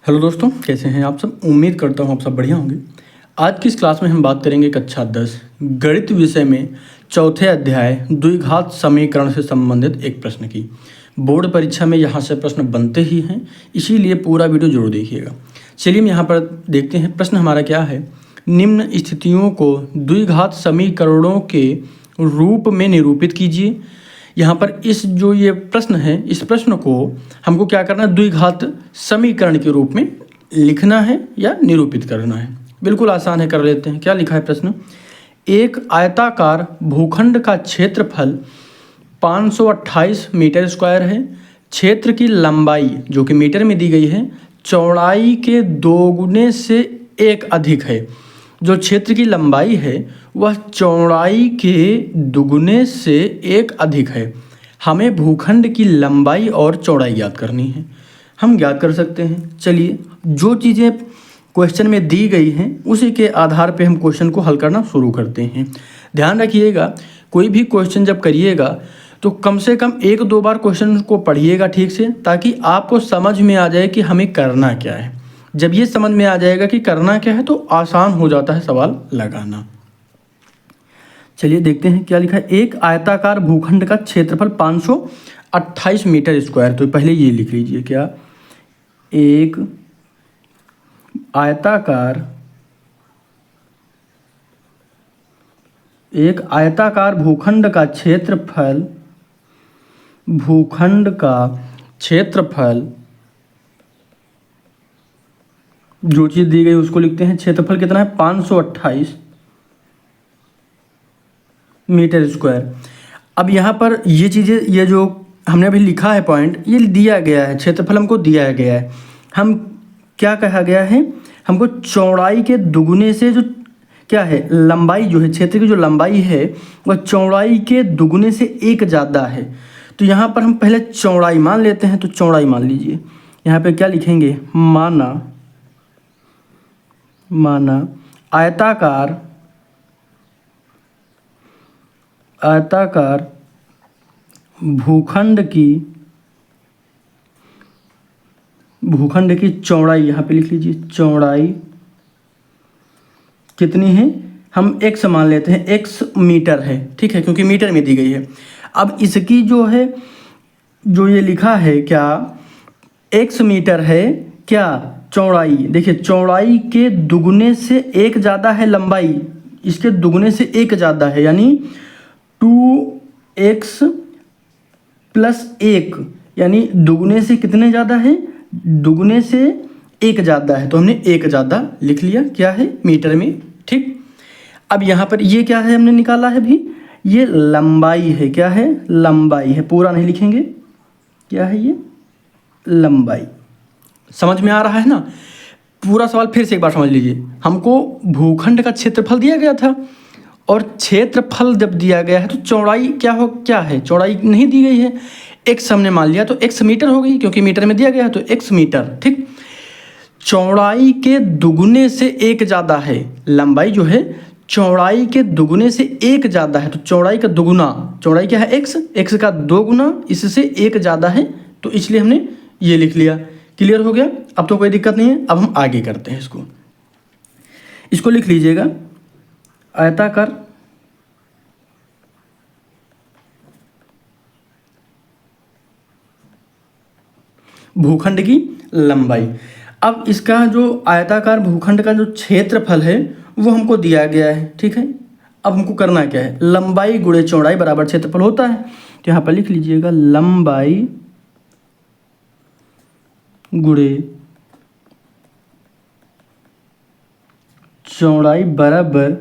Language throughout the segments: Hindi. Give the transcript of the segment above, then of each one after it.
हेलो दोस्तों, कैसे हैं आप सब। उम्मीद करता हूँ आप सब बढ़िया होंगे। आज की इस क्लास में हम बात करेंगे कक्षा 10 गणित विषय में चौथे अध्याय द्विघात समीकरण से संबंधित एक प्रश्न की। बोर्ड परीक्षा में यहाँ से प्रश्न बनते ही हैं, इसीलिए पूरा वीडियो जरूर देखिएगा। चलिए हम यहाँ पर देखते हैं प्रश्न हमारा क्या है। निम्न स्थितियों को द्विघात समीकरणों के रूप में निरूपित कीजिए। यहाँ पर इस जो ये प्रश्न है, इस प्रश्न को हमको क्या करना है, द्विघात समीकरण के रूप में लिखना है या निरूपित करना है। बिल्कुल आसान है, कर लेते हैं। क्या लिखा है प्रश्न। एक आयताकार भूखंड का क्षेत्रफल 528 मीटर स्क्वायर है। क्षेत्र की लंबाई जो कि मीटर में दी गई है चौड़ाई के दोगुने से एक अधिक है। जो क्षेत्र की लंबाई है वह चौड़ाई के दुगुने से एक अधिक है। हमें भूखंड की लंबाई और चौड़ाई ज्ञात करनी है। हम ज्ञात कर सकते हैं। चलिए, जो चीज़ें क्वेश्चन में दी गई हैं उसी के आधार पे हम क्वेश्चन को हल करना शुरू करते हैं। ध्यान रखिएगा, कोई भी क्वेश्चन जब करिएगा तो कम से कम एक दो बार क्वेश्चन को पढ़िएगा ठीक से, ताकि आपको समझ में आ जाए कि हमें करना क्या है। जब ये समझ में आ जाएगा कि करना क्या है तो आसान हो जाता है सवाल लगाना। चलिए देखते हैं क्या लिखा है। एक आयताकार भूखंड का क्षेत्रफल 528 मीटर स्क्वायर। तो पहले ये लिख लीजिए, क्या एक आयताकार भूखंड का क्षेत्रफल जो चीज़ दी गई उसको लिखते हैं। क्षेत्रफल कितना है, 528 मीटर स्क्वायर। अब यहाँ पर ये चीज़ें, ये जो हमने अभी लिखा है पॉइंट, ये दिया गया है। क्षेत्रफल हमको दिया गया है। हम क्या कहा गया है, हमको चौड़ाई के दुगुने से जो क्या है, लंबाई जो है, क्षेत्र की जो लंबाई है वह चौड़ाई के दुगुने से एक ज़्यादा है। तो यहाँ पर हम पहले चौड़ाई मान लेते हैं। तो चौड़ाई मान लीजिए, यहाँ पे क्या लिखेंगे, माना आयताकार भूखंड की चौड़ाई, यहाँ पे लिख लीजिए चौड़ाई कितनी है, हम x मान लेते हैं। x मीटर है, ठीक है, क्योंकि मीटर में दी गई है। अब इसकी जो है, जो ये लिखा है, क्या x मीटर है, क्या चौड़ाई, देखिए चौड़ाई के दुगुने से एक ज़्यादा है लंबाई, इसके दुगुने से एक ज़्यादा है, यानी 2x प्लस 1, यानी दुगुने से कितने ज़्यादा है, दुगुने से एक ज़्यादा है। तो हमने एक ज़्यादा लिख लिया, क्या है, मीटर में, ठीक। अब यहाँ पर ये क्या है, हमने निकाला है भी, ये लंबाई है। क्या है, लंबाई है। पूरा नहीं लिखेंगे, क्या है ये, लंबाई। समझ में आ रहा है ना। पूरा सवाल फिर से एक बार समझ लीजिए। हमको भूखंड का क्षेत्रफल दिया गया था, और क्षेत्रफल जब दिया गया है तो चौड़ाई क्या है, चौड़ाई नहीं दी गई है। x हमने मान लिया तो x मीटर हो गई, क्योंकि मीटर में दिया गया है तो x मीटर, ठीक। चौड़ाई के दुगुने से एक ज़्यादा है, लंबाई जो है चौड़ाई के दुगुने से एक ज़्यादा है। तो चौड़ाई का दुगुना, चौड़ाई क्या है, x का दो गुना, इससे एक ज़्यादा है, तो इसलिए हमने ये लिख लिया। क्लियर हो गया, अब तो कोई दिक्कत नहीं है। अब हम आगे करते हैं। इसको लिख लीजिएगा, आयताकार भूखंड की लंबाई। अब इसका जो आयताकार भूखंड का जो क्षेत्रफल है वो हमको दिया गया है, ठीक है। अब हमको करना क्या है, लंबाई गुणे चौड़ाई बराबर क्षेत्रफल होता है। तो यहाँ पर लिख लीजिएगा, लंबाई गुणे चौड़ाई बराबर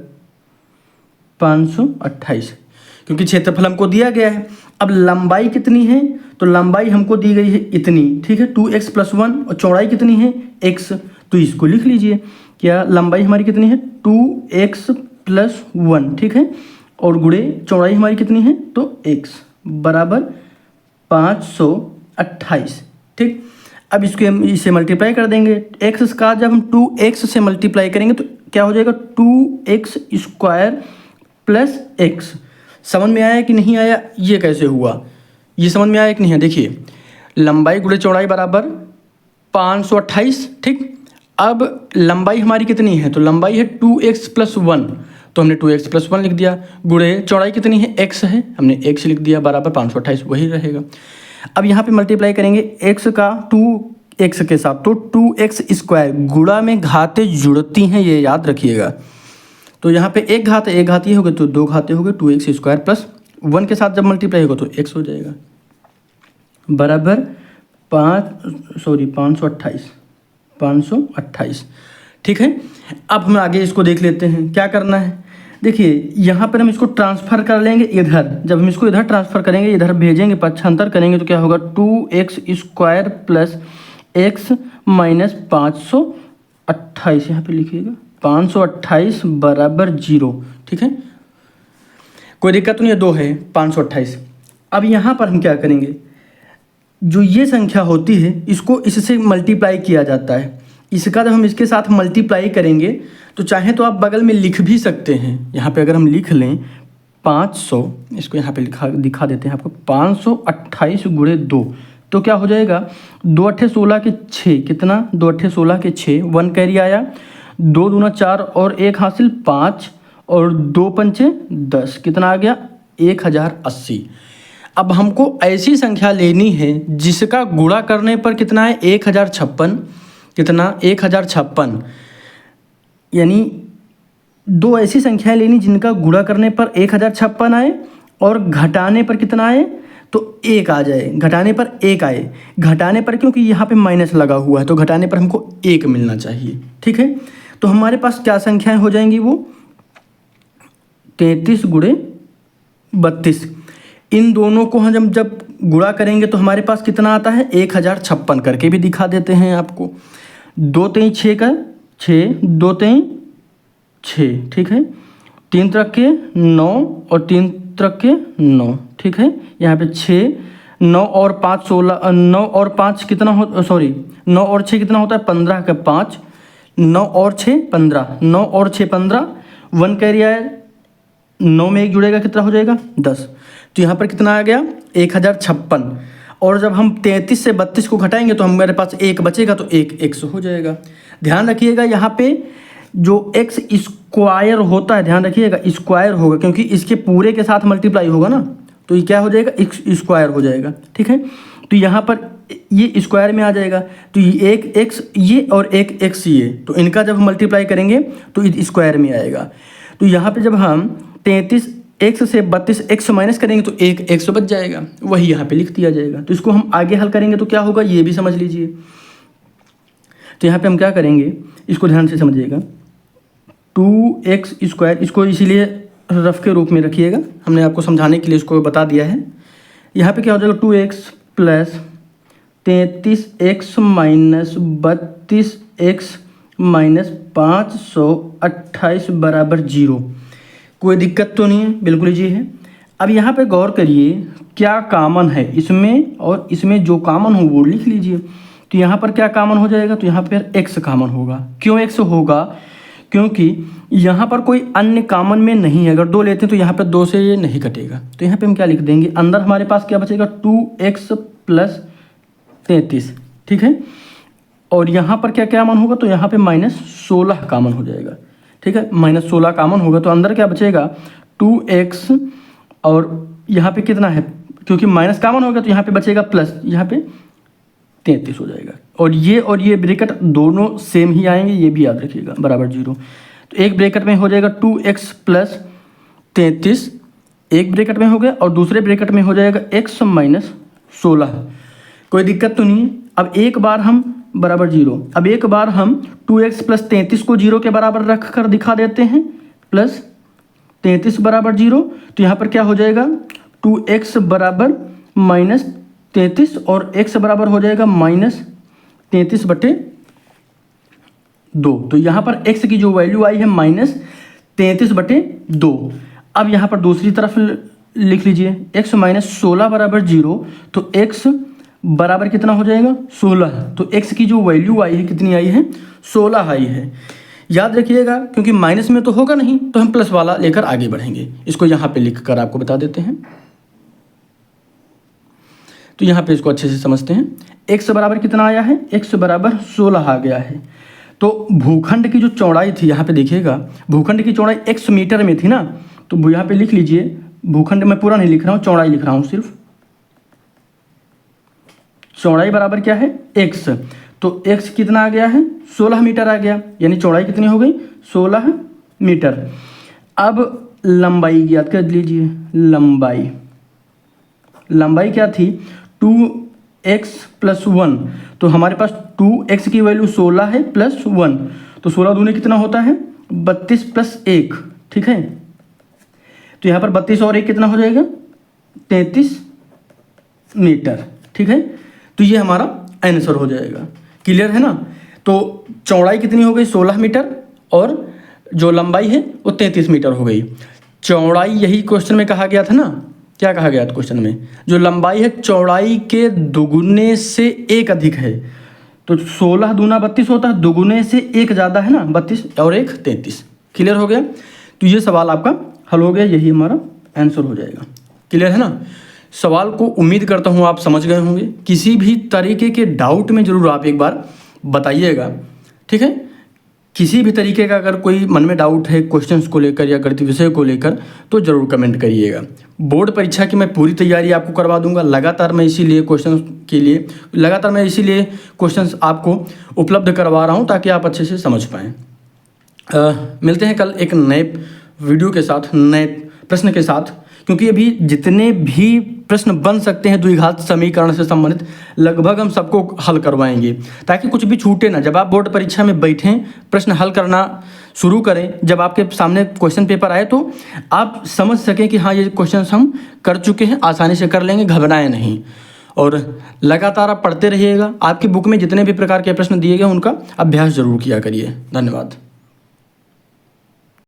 528, क्योंकि क्षेत्रफल हमको दिया गया है। अब लंबाई कितनी है, तो लंबाई हमको दी गई है इतनी, ठीक है, 2x प्लस 1, और चौड़ाई कितनी है, x। तो इसको लिख लीजिए, क्या लंबाई हमारी कितनी है, 2x प्लस 1, ठीक है, और गुणे चौड़ाई हमारी कितनी है, तो x बराबर 528, ठीक। अब इसको हम इसे मल्टीप्लाई कर देंगे। x का जब हम 2x से मल्टीप्लाई करेंगे तो क्या हो जाएगा, 2x स्क्वायर प्लस x। समझ में आया कि नहीं आया, ये कैसे हुआ, ये समझ में आया कि नहीं है। देखिए, लंबाई गुणे चौड़ाई बराबर 528, ठीक। अब लंबाई हमारी कितनी है, तो लंबाई है 2x + 1, तो हमने 2x + 1 लिख दिया, गुणे चौड़ाई कितनी है, x है, हमने x लिख दिया, बराबर 528 वही रहेगा। अब यहाँ पे मल्टीप्लाई करेंगे x का 2x के साथ, तो 2x², गुणा में घातें जुड़ती हैं, ये याद रखिएगा। तो यहाँ पे एक घात ये हो गए, तो दो घातें हो गए, 2x² + 1 के साथ जब मल्टीप्लाई होगा तो x हो जाएगा, बराबर 528, ठीक है। अब हम आगे इसको देख लेते हैं क्या करना है। देखिए यहाँ पर हम इसको ट्रांसफ़र कर लेंगे इधर, जब हम इसको इधर ट्रांसफ़र करेंगे, इधर भेजेंगे, पक्षांतर करेंगे, तो क्या होगा, 2x² + x - 528, यहाँ पे लिखिएगा 528 बराबर 0, ठीक है। कोई दिक्कत नहीं है, 2 है 528। अब यहाँ पर हम क्या करेंगे, जो ये संख्या होती है इसको इससे मल्टीप्लाई किया जाता है, इसका जब हम इसके साथ मल्टीप्लाई करेंगे तो चाहे तो आप बगल में लिख भी सकते हैं। यहाँ पे अगर हम लिख लें 500, इसको यहाँ पे दिखा देते हैं आपको, 528 × 2, तो क्या हो जाएगा, 2 × 8 = 16 के 6, कितना, 2 × 8 = 16 के 6, 1 कैरी आया, 2 दूना 4 और 1 हासिल 5 और 2 पंचे 10, कितना आ गया, 1080। अब हमको ऐसी संख्या लेनी है जिसका गुणा करने पर कितना है, 1056, कितना, 1056, यानी दो ऐसी संख्याएं लेनी जिनका गुणा करने पर 1056 आए और घटाने पर कितना आए, तो 1 आ जाए, घटाने पर 1 आए, घटाने पर क्योंकि यहाँ पे माइनस लगा हुआ है तो घटाने पर हमको 1 मिलना चाहिए, ठीक है। तो हमारे पास क्या संख्याएं हो जाएंगी, वो 33 × 32, इन दोनों को हम जब गुणा करेंगे तो हमारे पास कितना आता है, 1056, करके भी दिखा देते हैं आपको। 2 3 6 का 6, 2 3 6, ठीक है, 3 3 के 9 और 3 3 के 9, ठीक है। यहाँ पे 6, 9 और 5 16, 9 और 5 कितना हो, सॉरी 9 और 6 कितना होता है, 15 का 5, 9 और 6 15, 9 और 6 15, 1 कैरी आया, 9 में 1 जुड़ेगा, कितना हो जाएगा, 10। तो यहाँ पर कितना आ गया, 1056। और जब हम 33 से 32 को घटाएंगे तो हमारे पास 1 बचेगा, तो 1 x हो जाएगा। ध्यान रखिएगा यहाँ पे जो x² होता है, ध्यान रखिएगा स्क्वायर होगा, क्योंकि इसके पूरे के साथ मल्टीप्लाई होगा ना, तो ये क्या हो जाएगा, x² हो जाएगा, ठीक है। तो यहाँ पर ये स्क्वायर में आ जाएगा, तो ये 1 x ये और 1 x ये, तो इनका जब हम मल्टीप्लाई करेंगे तो ये स्क्वायर में आएगा। तो यहाँ पे जब हम 33 x से 32 x माइनस करेंगे तो 1 x बच जाएगा, वही यहाँ पे लिख दिया जाएगा। तो इसको हम आगे हल करेंगे तो क्या होगा, ये भी समझ लीजिए। तो यहाँ पे हम क्या करेंगे, इसको ध्यान से समझिएगा, 2x², इसको इसीलिए रफ के रूप में रखिएगा, हमने आपको समझाने के लिए इसको बता दिया है। यहाँ पे क्या हो जाएगा, 2x + 33x - 32x - 528 बराबर 0। कोई दिक्कत तो नहीं है, बिल्कुल ईजी है। अब यहाँ पे गौर करिए क्या कामन है इसमें और इसमें, जो कामन हो वो लिख लीजिए। तो यहाँ पर क्या कामन हो जाएगा, तो यहाँ पर x कामन होगा। क्यों x होगा, क्योंकि यहाँ पर कोई अन्य कामन में नहीं है। अगर 2 लेते हैं तो यहाँ पर 2 से ये नहीं कटेगा, तो यहाँ पे हम क्या लिख देंगे, अंदर हमारे पास क्या बचेगा, 2x + 33, ठीक है। और यहाँ पर क्या कामन होगा, तो यहाँ पे -16 कामन हो जाएगा, ठीक है। -16 कामन होगा तो अंदर क्या बचेगा, 2x, और यहाँ पे कितना है, क्योंकि माइनस कामन होगा तो यहाँ पे बचेगा प्लस, यहाँ पे 33 हो जाएगा। और ये ब्रैकेट दोनों सेम ही आएंगे, ये भी याद रखिएगा, बराबर 0। तो एक ब्रैकेट में हो जाएगा 2x + 33, एक ब्रैकेट में हो गया, और दूसरे ब्रैकेट में हो जाएगा x - 16। कोई दिक्कत तो नहीं है। अब एक बार हम बराबर 0, अब एक बार हम 2x + 33 को 0 के बराबर रख कर दिखा देते हैं, + 33 बराबर 0। तो यहाँ पर क्या हो जाएगा, 2x बराबर -33 और x बराबर हो जाएगा -33/2। तो यहाँ पर x की जो वैल्यू आई है -33/2। अब यहाँ पर दूसरी तरफ लिख लीजिए, x - 16 बराबर 0, तो x बराबर कितना हो जाएगा, 16। तो x की जो वैल्यू आई है कितनी आई है, 16 आई है। याद रखिएगा, क्योंकि माइनस में तो होगा नहीं, तो हम प्लस वाला लेकर आगे बढ़ेंगे। इसको यहाँ पे लिख कर आपको बता देते हैं। तो यहाँ पे इसको अच्छे से समझते हैं। x बराबर कितना आया है, x बराबर 16 आ गया है। तो भूखंड की जो चौड़ाई थी, यहाँ पे देखिएगा भूखंड की चौड़ाई x मीटर में थी ना, तो यहाँ पे लिख लीजिए भूखंड, मैं पूरा नहीं लिख रहा हूँ, चौड़ाई लिख रहा हूँ सिर्फ। चौड़ाई बराबर क्या है, x, तो x कितना आ गया है, 16 मीटर आ गया, यानी चौड़ाई कितनी हो गई, 16 मीटर। अब लंबाई ज्ञात कर लीजिए, लंबाई क्या थी, 2x + 1, तो हमारे पास 2x की वैल्यू 16 है प्लस 1, तो 16 दूनी कितना होता है, 32 + 1, ठीक है। तो यहाँ पर 32 और 1 कितना हो जाएगा, 33 मीटर, ठीक है। तो ये हमारा आंसर हो जाएगा, क्लियर है ना। तो चौड़ाई कितनी हो गई, 16 मीटर, और जो लंबाई है वो 33 मीटर हो गई। चौड़ाई यही क्वेश्चन में कहा गया था ना, क्या कहा गया था क्वेश्चन में, जो लंबाई है चौड़ाई के दुगुने से 1 अधिक है, तो 16 दूना 32 होता है, दुगुने से 1 ज़्यादा है ना, 32 और 1 33, क्लियर हो गया। तो ये सवाल आपका हल हो गया, यही हमारा आंसर हो जाएगा, क्लियर है ना। सवाल को उम्मीद करता हूँ आप समझ गए होंगे। किसी भी तरीके के डाउट में ज़रूर आप एक बार बताइएगा, ठीक है। किसी भी तरीके का अगर कोई मन में डाउट है क्वेश्चंस को लेकर या गणित विषय को लेकर, तो ज़रूर कमेंट करिएगा। बोर्ड परीक्षा की मैं पूरी तैयारी आपको करवा दूंगा। लगातार मैं इसीलिए क्वेश्चंस आपको उपलब्ध करवा रहा हूं ताकि आप अच्छे से समझ पाएँ। मिलते हैं कल एक नए वीडियो के साथ, नए प्रश्न के साथ, क्योंकि अभी जितने भी प्रश्न बन सकते हैं द्विघात समीकरण से संबंधित लगभग हम सबको हल करवाएंगे, ताकि कुछ भी छूटे ना। जब आप बोर्ड परीक्षा में बैठें, प्रश्न हल करना शुरू करें, जब आपके सामने क्वेश्चन पेपर आए तो आप समझ सकें कि हाँ ये क्वेश्चन हम कर चुके हैं, आसानी से कर लेंगे, घबराएं नहीं। और लगातार आप पढ़ते रहिएगा। आपकी बुक में जितने भी प्रकार के प्रश्न दिए गए उनका अभ्यास जरूर किया करिए। धन्यवाद।